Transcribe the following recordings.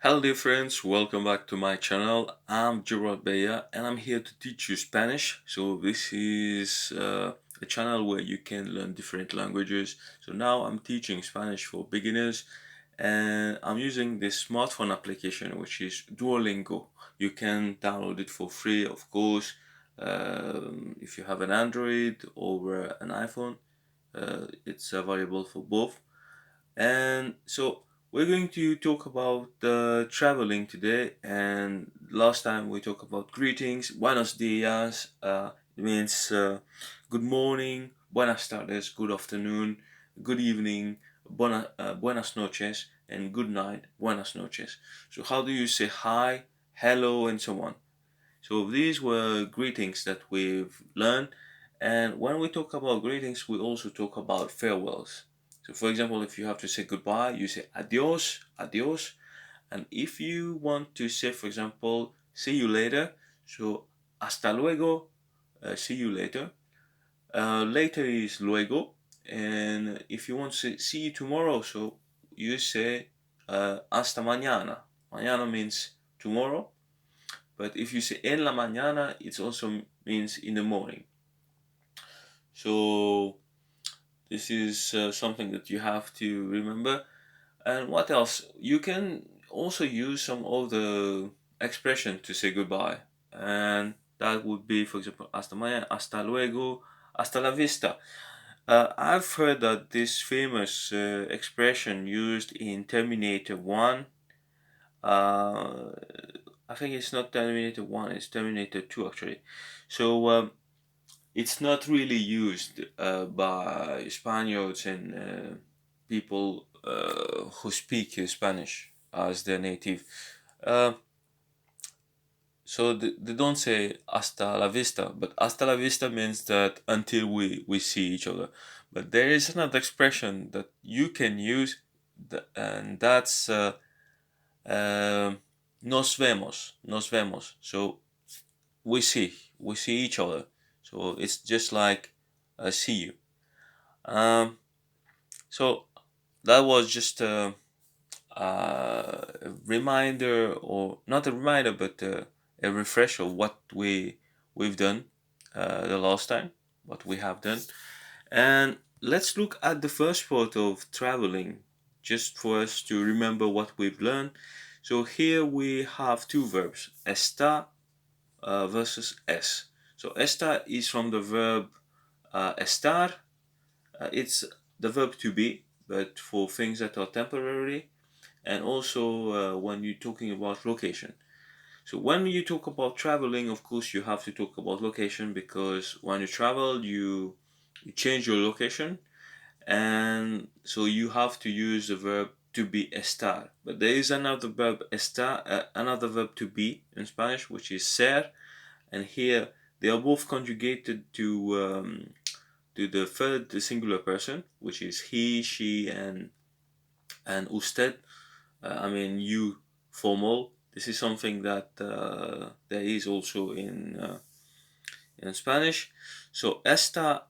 Hello dear friends, welcome back to my channel. I'm Gerard Beya and I'm here to teach you Spanish. So this is a channel where you can learn different languages. So now I'm teaching Spanish for beginners and I'm using this smartphone application which is Duolingo. You can download it for free, of course, if you have an Android or an iPhone. It's available for both. And so we're going to talk about traveling today. And last time we talked about greetings. Buenos dias. It means good morning. Buenas tardes. Good afternoon. Good evening. Buenas noches. And good night. Buenas noches. So how do you say hi, hello, and so on? So these were greetings that we've learned. And when we talk about greetings, we also talk about farewells. So for example, if you have to say goodbye, you say adios, adios. And if you want to say, for example, see you later, so hasta luego, see you later. Later is luego. And if you want to say see you tomorrow, so you say hasta mañana. Mañana means tomorrow. But if you say en la mañana, it also means in the morning. So this is something that you have to remember. And what else? You can also use some of the expression to say goodbye. And that would be, for example, hasta mañana, hasta luego, hasta la vista. I've heard that this famous expression used in Terminator 1, I think it's not Terminator 1, it's Terminator 2 actually. So it's not really used by Spaniards and people who speak Spanish as their native. So they don't say hasta la vista, but hasta la vista means that until we see each other. But there is another expression that you can use, and that's nos vemos, nos vemos. So we see each other. So it's just like see you. So that was just a reminder, or not a reminder, but a refresher of what we've done the last time, what we have done. And let's look at the first part of traveling, just for us to remember what we've learned. So here we have two verbs, estar versus es. So estar is from the verb estar. It's the verb to be, but for things that are temporary, and also when you're talking about location. So when you talk about traveling, of course, you have to talk about location, because when you travel, you change your location, and so you have to use the verb to be estar. But there is another verb estar, another verb to be in Spanish, which is ser, and here they are both conjugated to the third singular person, which is he, she, and usted. I mean you, formal. This is something that there is also in Spanish. So esta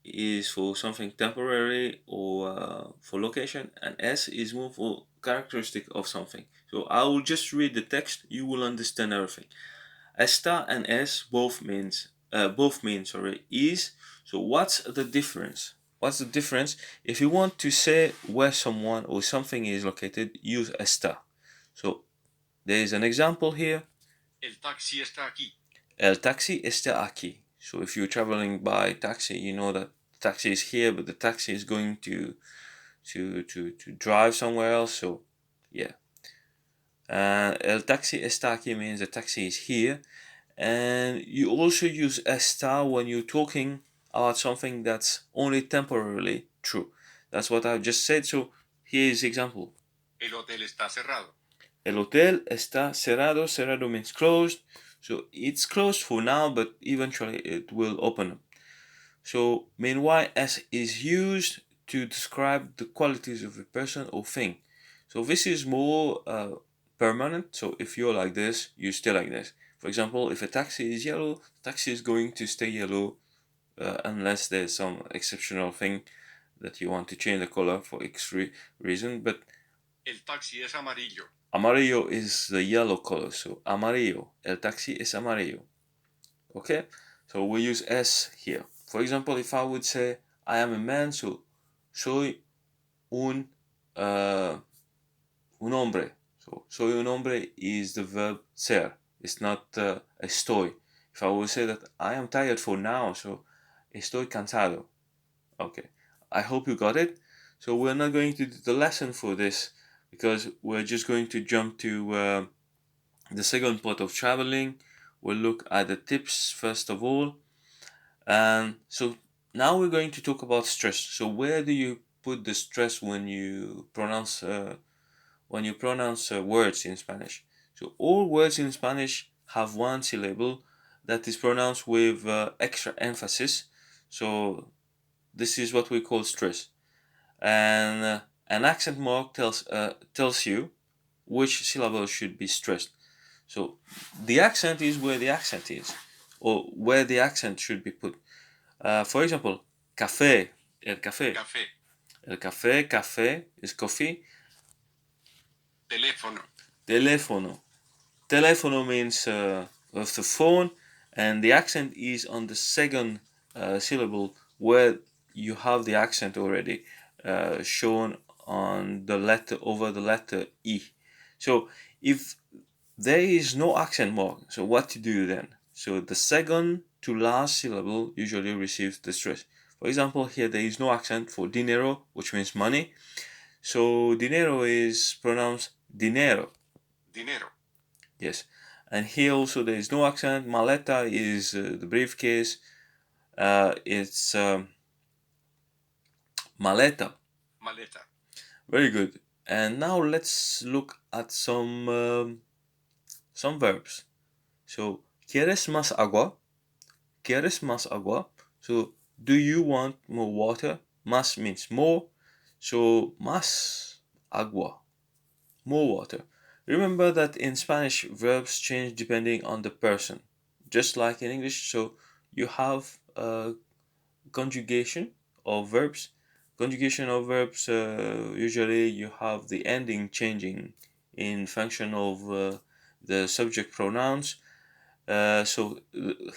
is for something temporary or for location, and s is more for characteristic of something. So I will just read the text, you will understand everything. Esta and s both mean is. So what's the difference? What's the difference? If you want to say where someone or something is located, use esta. So there is an example here. El taxi está aquí. El taxi está aquí. So if you're traveling by taxi, you know that the taxi is here, but the taxi is going to drive somewhere else. So yeah. El taxi está aquí means the taxi is here. And you also use está when you're talking about something that's only temporarily true. That's what I just said. So here is the example. El hotel está cerrado. El hotel está cerrado. Cerrado means closed. So it's closed for now, but eventually it will open up. So meanwhile, s is used to describe the qualities of a person or thing. So this is more permanent. So if you're like this, you stay like this. For example, if a taxi is yellow, the taxi is going to stay yellow unless there's some exceptional thing that you want to change the color for X reason. But El taxi es amarillo. Amarillo is the yellow color, so amarillo. El taxi es amarillo. Okay, so we use es here. For example, if I would say I am a man, so soy un hombre. So soy un hombre is the verb ser. It's not estoy. If I would say that I am tired for now, so estoy cansado. Okay, I hope you got it. So we're not going to do the lesson for this because we're just going to jump to the second part of traveling. We'll look at the tips first of all. And so now we're going to talk about stress. So where do you put the stress when you pronounce words in Spanish? So all words in Spanish have one syllable that is pronounced with extra emphasis. So this is what we call stress, and an accent mark tells you which syllable should be stressed. So the accent is where the accent is, or where the accent should be put. For example, café, el café. Café. El café, café is coffee. Teléfono. Teléfono. Teléfono means of the phone, and the accent is on the second syllable where you have the accent already shown on the letter over the letter E. So if there is no accent mark, so what to do then? So the second to last syllable usually receives the stress. For example, here there is no accent for dinero, which means money. So dinero is pronounced dinero. Dinero. Yes. And here also there is no accent. Maleta is the briefcase. It's maleta. Maleta. Very good. And now let's look at some verbs. So, ¿quieres más agua? ¿Quieres más agua? So, do you want more water? Más means more. So, más agua. More water. Remember that in Spanish, verbs change depending on the person, just like in English. So, you have conjugation of verbs. Conjugation of verbs, usually you have the ending changing in function of the subject pronouns. So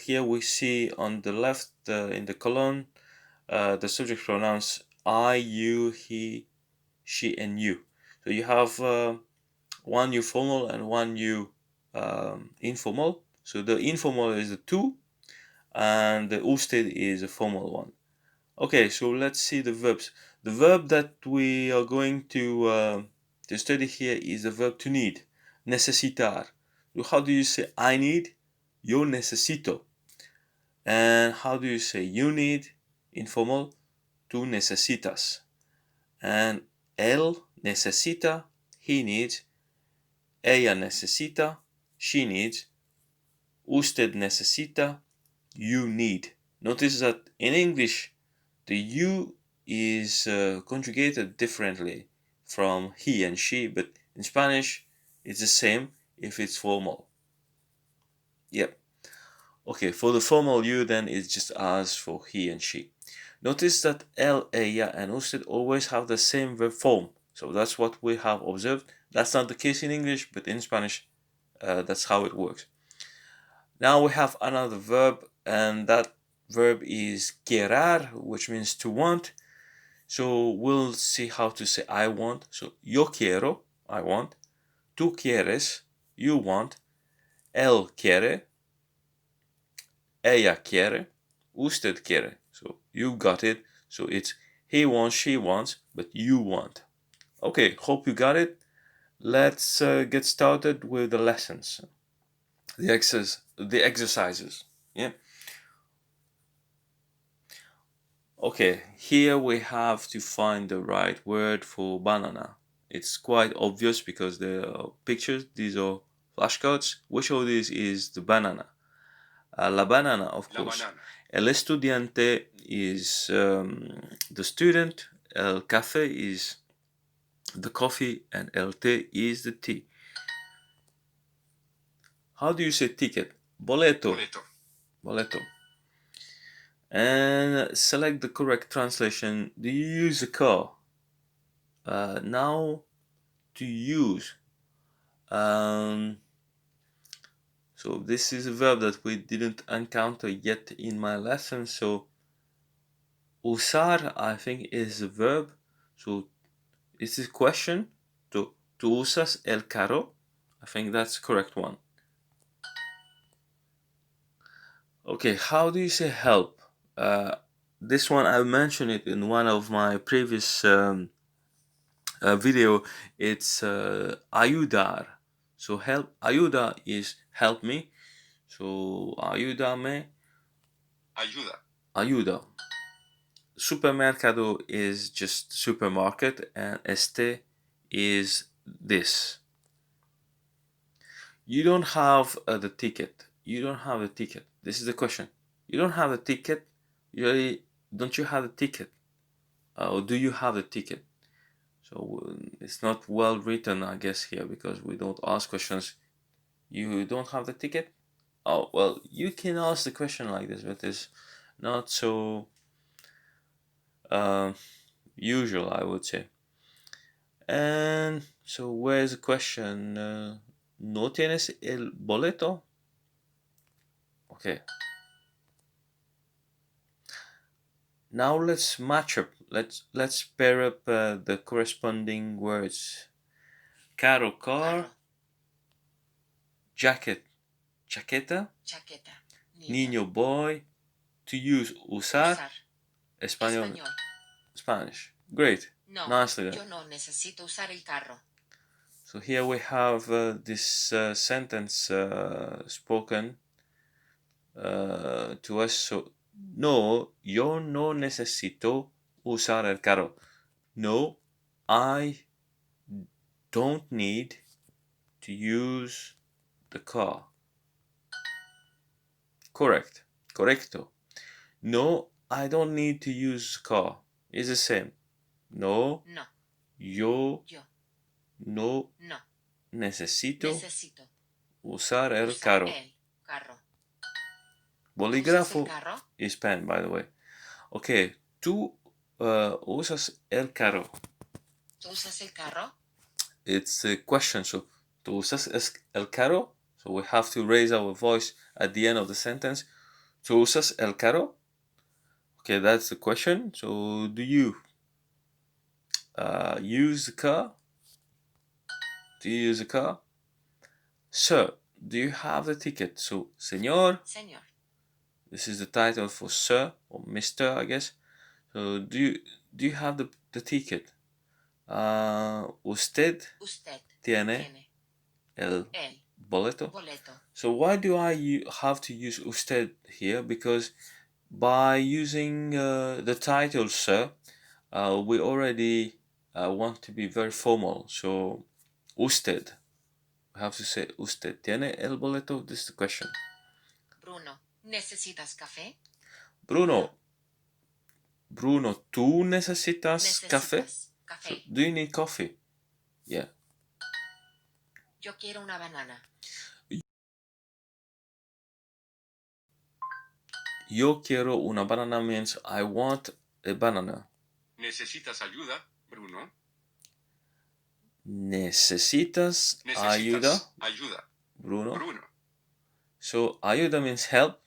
here we see on the left in the column the subject pronouns I, you, he, she, and you. So you have one you formal and one you informal. So the informal is the two, and the usted is a formal one. Okay, so let's see the verbs. The verb that we are going to study here is the verb to need, necesitar. So how do you say I need? Yo necesito. And how do you say you need? Informal, tú necesitas. And él necesita, he needs. Ella necesita, she needs. Usted necesita, you need. Notice that in English, the you is conjugated differently from he and she, but in Spanish, it's the same if it's formal. Yep. Okay, for the formal you, then it's just as for he and she. Notice that él, ella, and usted always have the same verb form. So that's what we have observed. That's not the case in English, but in Spanish, that's how it works. Now we have another verb, and that verb is querar, which means to want. So we'll see how to say I want. So yo quiero, I want. Tú quieres, you want. Él quiere. Ella quiere. Usted quiere. So you got it. So it's he wants, she wants, but you want. Okay, hope you got it. Let's get started with the lessons. The exercises. Yeah. Okay, here we have to find the right word for banana. It's quite obvious because there are pictures. These are flashcards. Which of these is the banana? La banana, of La course. banana. El estudiante is the student. El café is the coffee, and el té is the tea. How do you say ticket? Boleto. Boleto. Boleto. And select the correct translation. Do you use a car? Now to use. So this is a verb that we didn't encounter yet in my lesson. So usar, I think, is a verb. So it's a question. ¿Tú usas el carro? I think that's the correct one. Okay, how do you say help? This one, I mentioned it in one of my previous video. It's ayudar. So help, ayuda is help me. So ayúdame, ayuda. Supermercado is just supermarket, and este is this. You don't have the ticket. You don't have the ticket. This is the question. You don't have the ticket. Don't you have the ticket? Or do you have the ticket? So it's not well written, I guess, here, because we don't ask questions. You don't have the ticket? Oh, well, you can ask the question like this, but it's not so usual, I would say. And so where's the question? ¿No tienes el boleto? Okay. Now let's match up. Let's pair up the corresponding words. Carro, car. Jacket, chaqueta. Niño, boy. To use, usar. Español, Spanish. Great. No, nicely done. yo no necesito usar el carro. So here we have this sentence spoken to us. So, no, yo no necesito usar el carro. No, I don't need to use the car. Correct. Correcto. No, I don't need to use car. It's the same. No, No, yo yo no no necesito necesito usar el usar carro. el carro. Bolígrafo ¿Usas el carro? is pen, by the way. Okay, tú usas el carro. ¿Tú usas el carro? It's a question. So, ¿tú usas el carro? So we have to raise our voice at the end of the sentence. ¿Tú usas el carro? Okay, that's the question. So, do you use the car? Do you use the car? Sir, do you have the ticket? So, señor. Señor. This is the title for sir or Mr., I guess. So, do you have the ticket? Usted tiene el boleto. So why do I have to use usted here? Because by using the title sir, we already want to be very formal. So usted, we have to say usted tiene el boleto. This is the question. Bruno, ¿necesitas café? Bruno, ¿tú necesitas café? So, do you need coffee? Yeah. Yo quiero una banana. Yo quiero una banana means I want a banana. ¿Necesitas ayuda, Bruno? Necesitas ayuda, ayuda, Bruno. Bruno. So ayuda means help.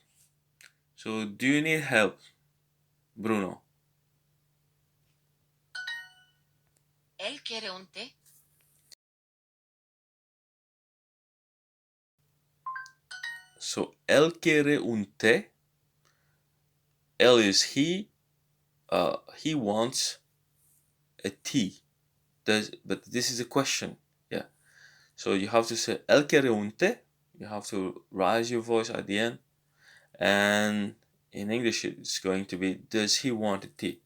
So do you need help, Bruno? Él quiere un té. So él quiere un té. Él is he. He wants a tea. But this is a question. Yeah. So you have to say él quiere un té. You have to raise your voice at the end. And in English, it's going to be, does he want a tea?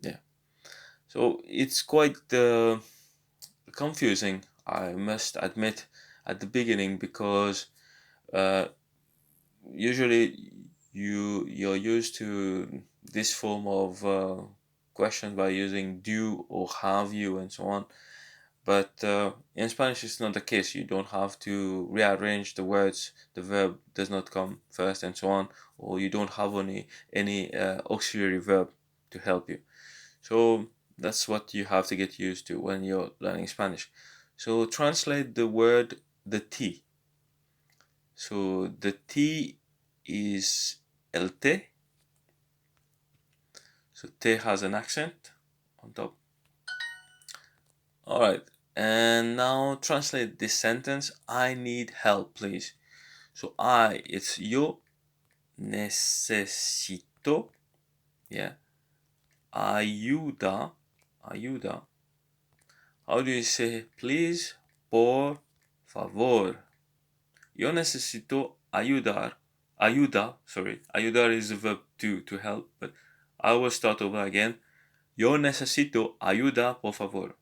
Yeah. So it's quite confusing, I must admit, at the beginning, because usually you're used to this form of questions by using do or have you and so on. But in Spanish, it's not the case. You don't have to rearrange the words. The verb does not come first and so on, or you don't have any auxiliary verb to help you. So That's what you have to get used to when you're learning Spanish. So translate the word the T. So the T is el té. So té has an accent on top. Alright, and now translate this sentence. I need help, please. So I, it's yo necesito. Yeah. Ayuda. How do you say please? Por favor. Yo necesito ayudar. Ayudar is a verb to help, but I will start over again. Yo necesito ayuda, por favor.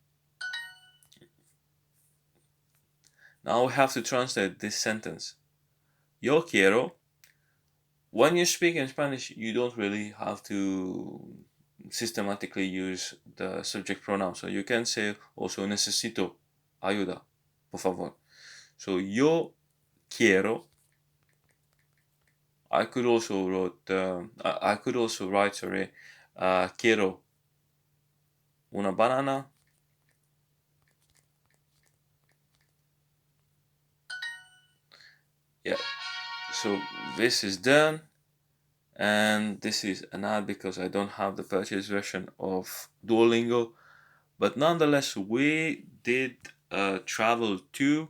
Now we have to translate this sentence. Yo quiero. When you speak in Spanish, you don't really have to systematically use the subject pronoun. So you can say also necesito ayuda, por favor. So yo quiero. I could also write quiero una banana. Yeah, so this is done, and this is an ad because I don't have the purchase version of Duolingo, but nonetheless we did travel to,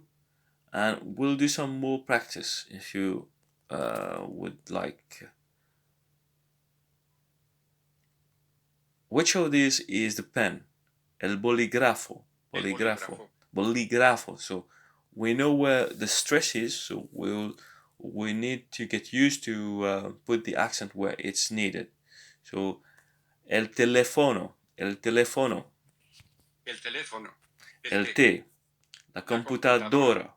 and we'll do some more practice if you would like. Which of these is the pen? El bolígrafo. Bolígrafo. So we know where the stress is, so we need to get used to put the accent where it's needed. So el teléfono. El teléfono. El té. La computadora.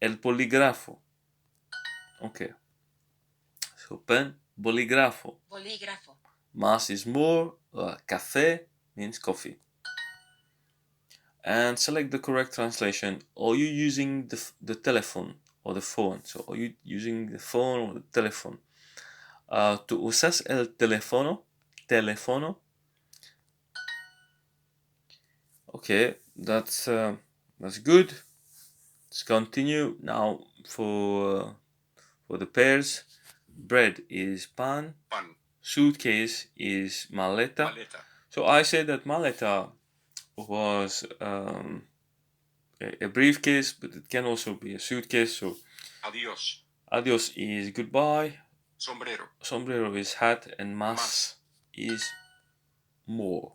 El polígrafo. Okay. So pen, bolígrafo. Más is more. Café means coffee. And select the correct translation. Are you using the telephone or the phone? So are you using the phone or the telephone? ¿Tú usas el teléfono? Okay, that's good. Let's continue now for the pairs. Bread is pan. Suitcase is maleta. So I said that maleta was a briefcase, but it can also be a suitcase. So adios is goodbye. Sombrero is hat, and más is more.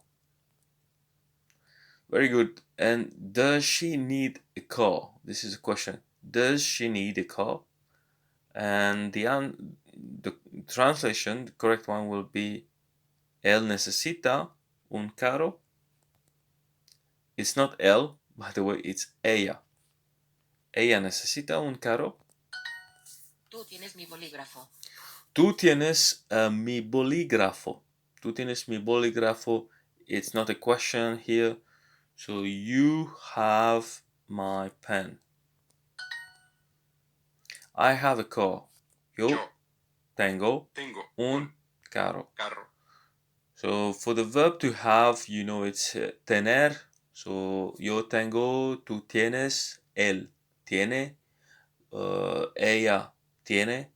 Very good. And does she need a car? This is a question. Does she need a car? And the translation, the correct one will be él necesita un carro. It's not él, by the way, it's ella. Ella necesita un carro. Tú tienes mi bolígrafo. Tú tienes mi bolígrafo. Tú tienes mi bolígrafo. It's not a question here. So you have my pen. I have a car. Yo tengo un carro. So for the verb to have, you know, it's tener. So yo tengo, tú tienes, él tiene, ella tiene,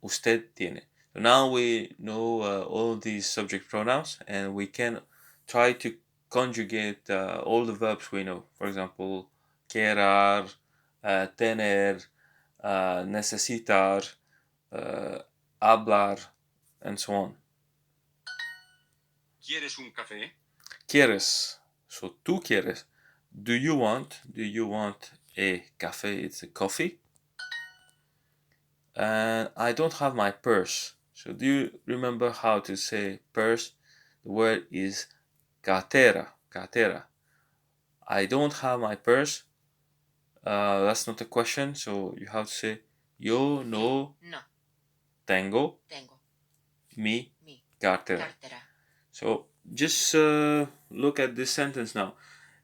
usted tiene. So now we know all these subject pronouns, and we can try to conjugate all the verbs we know. For example, querar, tener, necesitar, hablar, and so on. ¿Quieres un café? Quieres. So tú quieres. Do you want a café? It's a coffee. And I don't have my purse. So do you remember how to say purse? The word is cartera. I don't have my purse. That's not a question, so you have to say yo no tengo mi cartera. So just look at this sentence now.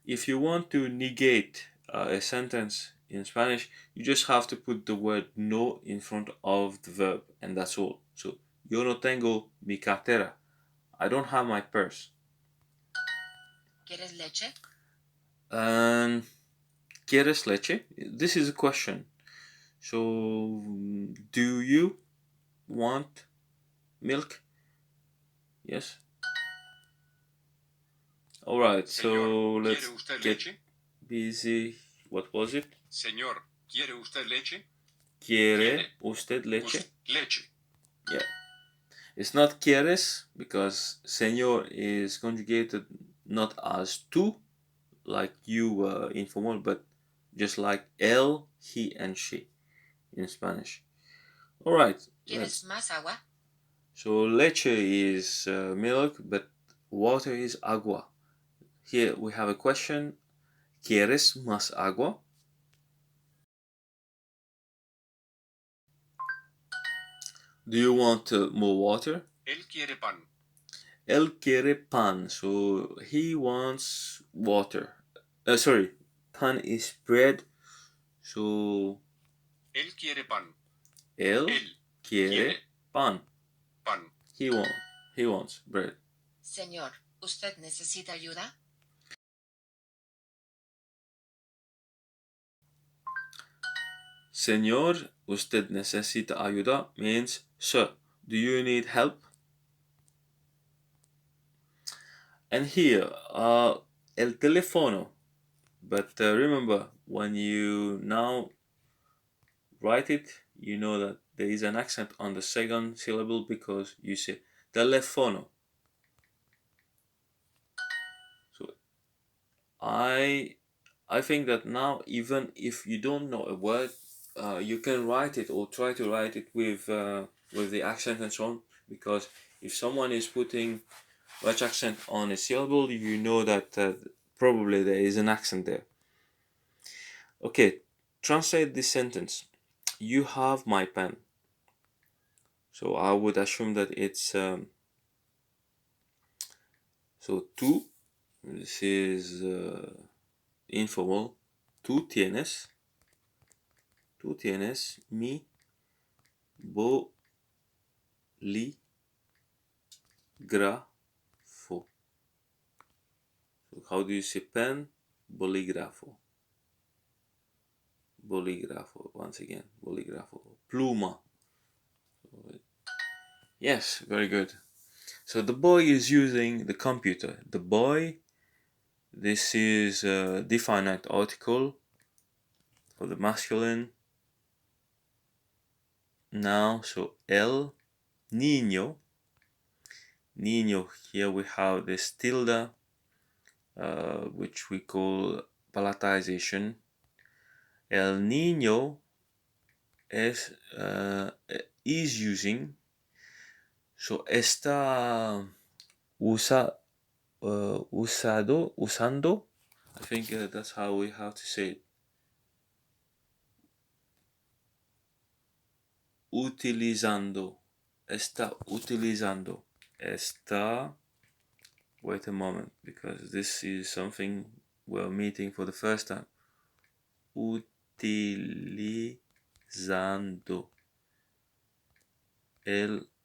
If you want to negate a sentence in Spanish, you just have to put the word no in front of the verb, and that's all. So yo no tengo mi cartera. I don't have my purse. ¿Quieres leche? ¿Quieres leche? This is a question. So, do you want milk? Yes. Alright, so Señor, let's ¿quiere usted get leche? busy. What was it? Señor, ¿quiere usted leche? ¿Quiere usted leche? Leche. Yeah. It's not quieres because señor is conjugated not as tú, like you informal, but just like él, he, and she in Spanish. Alright. ¿Quieres más agua? So leche is milk, but water is agua. Here we have a question. ¿Quieres más agua? Do you want more water? Él quiere pan. Él quiere pan, so he wants water. Sorry, pan is bread, so Él quiere pan. él quiere quiere pan. Pan. He wants bread. Señor, ¿usted necesita ayuda? Señor, usted necesita ayuda means, sir, do you need help? And here, el teléfono. But remember, when you now write it, you know that there is an accent on the second syllable because you say teléfono. So I think that now, even if you don't know a word, you can write it or try to write it with the accent and so on, because if someone is putting Dutch accent on a syllable, you know that probably there is an accent there. Okay, translate this sentence. You have my pen. So I would assume that it's so tú. This is informal. Tú tienes mi bolígrafo. So how do you say pen? Bolígrafo. Bolígrafo. Once again, bolígrafo. Pluma. Yes, very good. So the boy is using the computer. The boy. This is a definite article for the masculine. Now, so el niño. Niño, here we have this tilde, which we call palatalization. El niño is using, so está usando, I think that's how we have to say it. Utilizando, está utilizando, está, wait a moment, because this is something we're meeting for the first time. Utilizando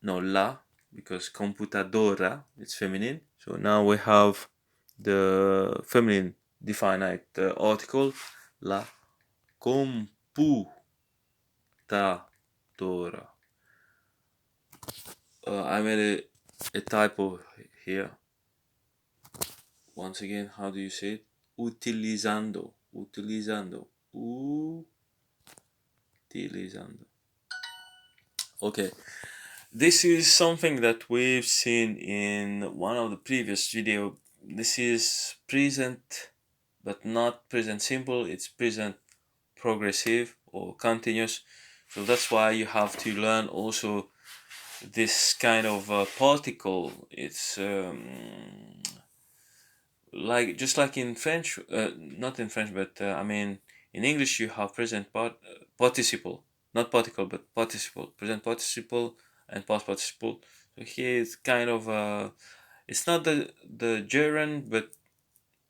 la, because computadora, it's feminine. So now we have the feminine definite article, la computadora. I made a typo here. Once again, how do you say it? Utilizando. Okay, this is something that we've seen in one of the previous video. This is present, but not present simple. It's present progressive or continuous. So that's why you have to learn also this kind of particle. It's like just like in French, not in French, but I mean in English you have present participle, not particle but participle, present participle and past participle. So here it's kind of it's not the gerund, but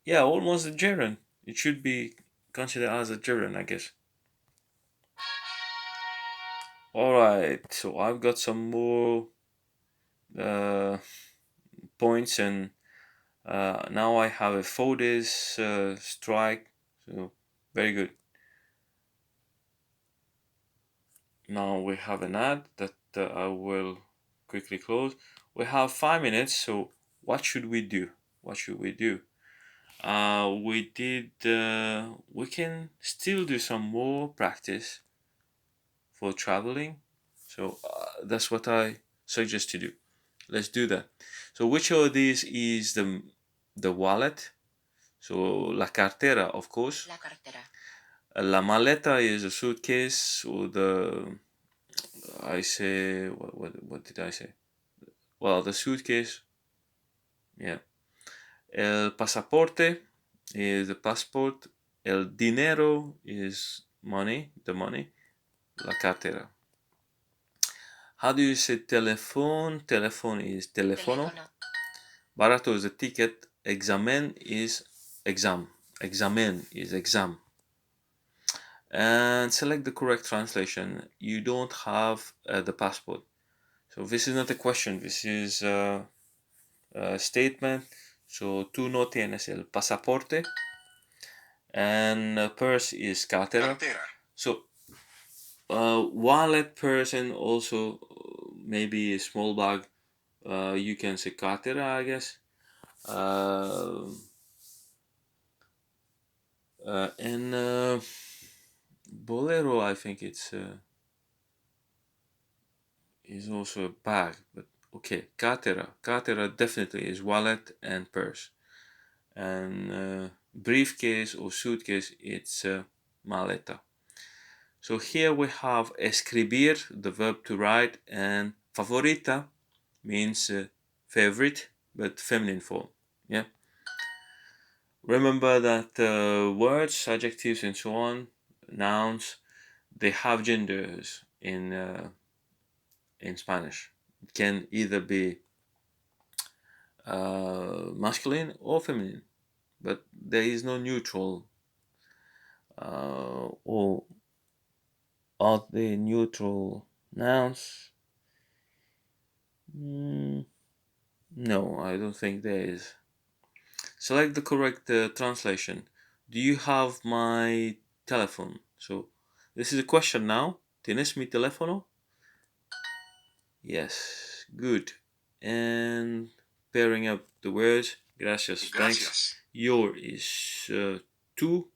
yeah, almost the gerund. It should be considered as a gerund, I guess. All right, so I've got some more points, and now I have a 4 days strike, so very good. Now we have an ad that I will quickly close. We have 5 minutes, so what should we do? What should we do? We can still do some more practice for traveling, so that's what I suggest to do. Let's do that. So which of these is the wallet? So la cartera, of course. La cartera. La maleta is a suitcase, or I say, what did I say? Well, the suitcase, yeah. El pasaporte is the passport. El dinero is money, the money. La cartera. How do you say telephone? Telephone is telefono. Teléfono. Barato is a ticket. Examen is exam. Examen is exam. And select the correct translation. You don't have the passport. So this is not a question, this is a statement. So tú no tienes el pasaporte. And purse is cartera. Cartera. So wallet, purse, and also maybe a small bag. You can say cartera, I guess. And bolero, I think it's is also a bag, but okay. Cartera definitely is wallet and purse. And briefcase or suitcase, it's maleta. So here we have escribir, the verb to write, and favorita means favorite, but feminine form. Yeah. Remember that words, adjectives, and so on, nouns, they have genders in Spanish. It can either be masculine or feminine, but there is no neutral. Or are they neutral nouns? No, I don't think there is. Select the correct translation. Do you have my telephone? So this is a question now. ¿Tienes mi teléfono? Yes, good. And pairing up the words. Gracias, thanks. Gracias. Your is tú,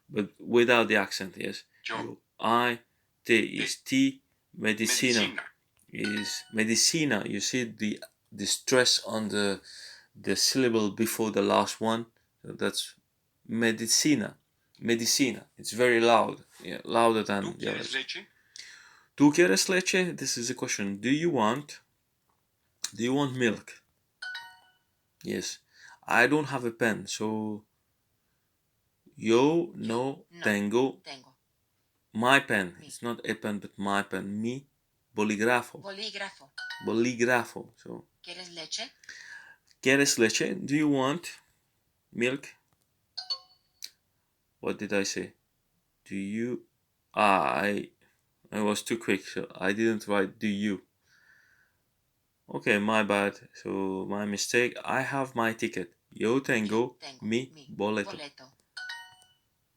but without the accent, yes. Yo. I, te is ti. Medicina Medicina. is medicina. You see the stress on the syllable before the last one. So that's medicina. Medicina. It's very loud. Yeah, louder than ¿Tú the quieres others. leche? ¿Tú quieres leche? This is a question. Do you want milk? Yes. I don't have a pen, so yo no tengo Tengo. my pen. Mi. It's not a pen, but my pen. Mi bolígrafo. Bolígrafo. Bolígrafo. So, ¿Quieres leche? ¿quieres leche? Do you want milk? What did I say? Do you? I was too quick, so I didn't write do you. Okay, my bad. So my mistake. I have my ticket. Yo tengo mi boleto.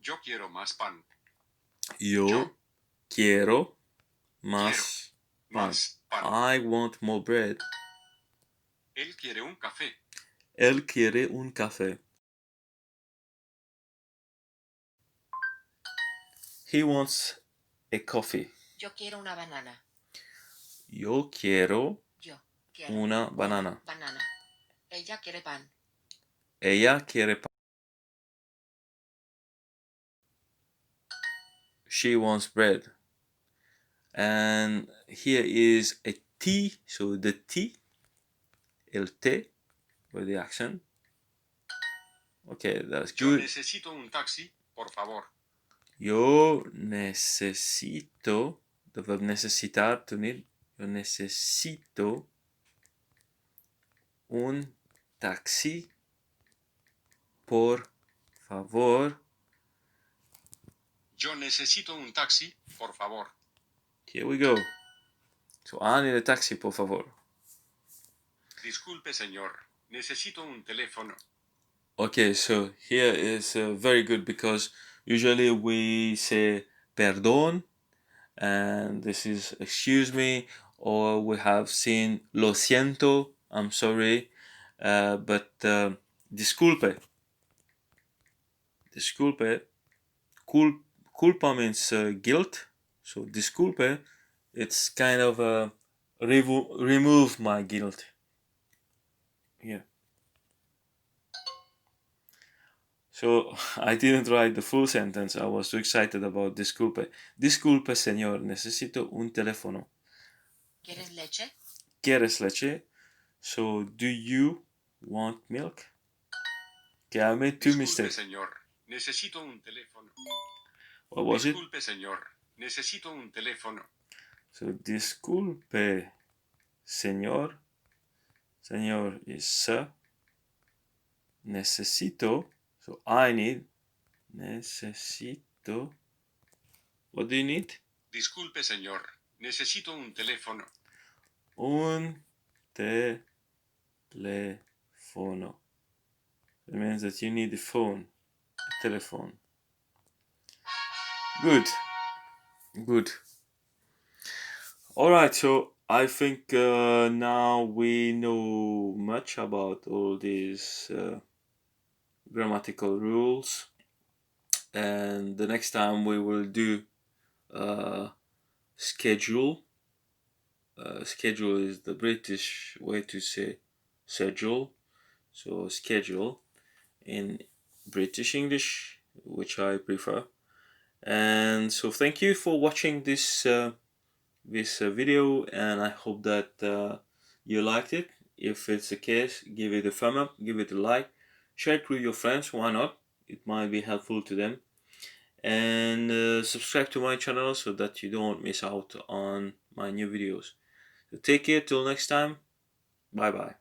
Yo quiero más pan. Yo quiero más pan. Más pan. I want more bread. Él quiere un café. Él quiere un café. He wants a coffee. Yo quiero una banana. Yo quiero una banana. Banana. Ella quiere pan. Ella quiere pan. She wants bread. And here is a T, so the T, el T, with the accent. Okay, that's Yo good. necesito un taxi, por favor. Yo necesito, the verb necesitar, to need. Yo necesito un taxi, por favor. Yo necesito un taxi, por favor. Here we go. So I need a taxi, por favor. Disculpe, señor. necesito un teléfono. Okay, so here is very good because usually we say perdón, and this is excuse me, or we have seen lo siento, I'm sorry, but disculpe. Disculpe, culpa means guilt, so disculpe, it's kind of remove my guilt. Yeah. So I didn't write the full sentence. I was too excited about disculpe. Disculpe, señor, necesito un teléfono. ¿Quieres leche? ¿Quieres leche? So, do you want milk? Okay, I made two Disculpe, mistakes. señor, necesito un teléfono. What was it? Disculpe, señor, necesito un teléfono. So, disculpe, señor. Señor is sir. Necesito. So, I need. Necesito. What do you need? Disculpe, señor, necesito un teléfono. Un teléfono. It means that you need a phone, a telephone. Good. Good. Alright, so I think now we know much about all these grammatical rules, and the next time we will do schedule. Schedule is the British way to say schedule, so schedule in British English, which I prefer. And so thank you for watching this video, and I hope that you liked it. If it's the case, give it a thumb up, give it a like, share it with your friends, why not? It might be helpful to them. And subscribe to my channel so that you don't miss out on my new videos. So take care till next time. Bye bye.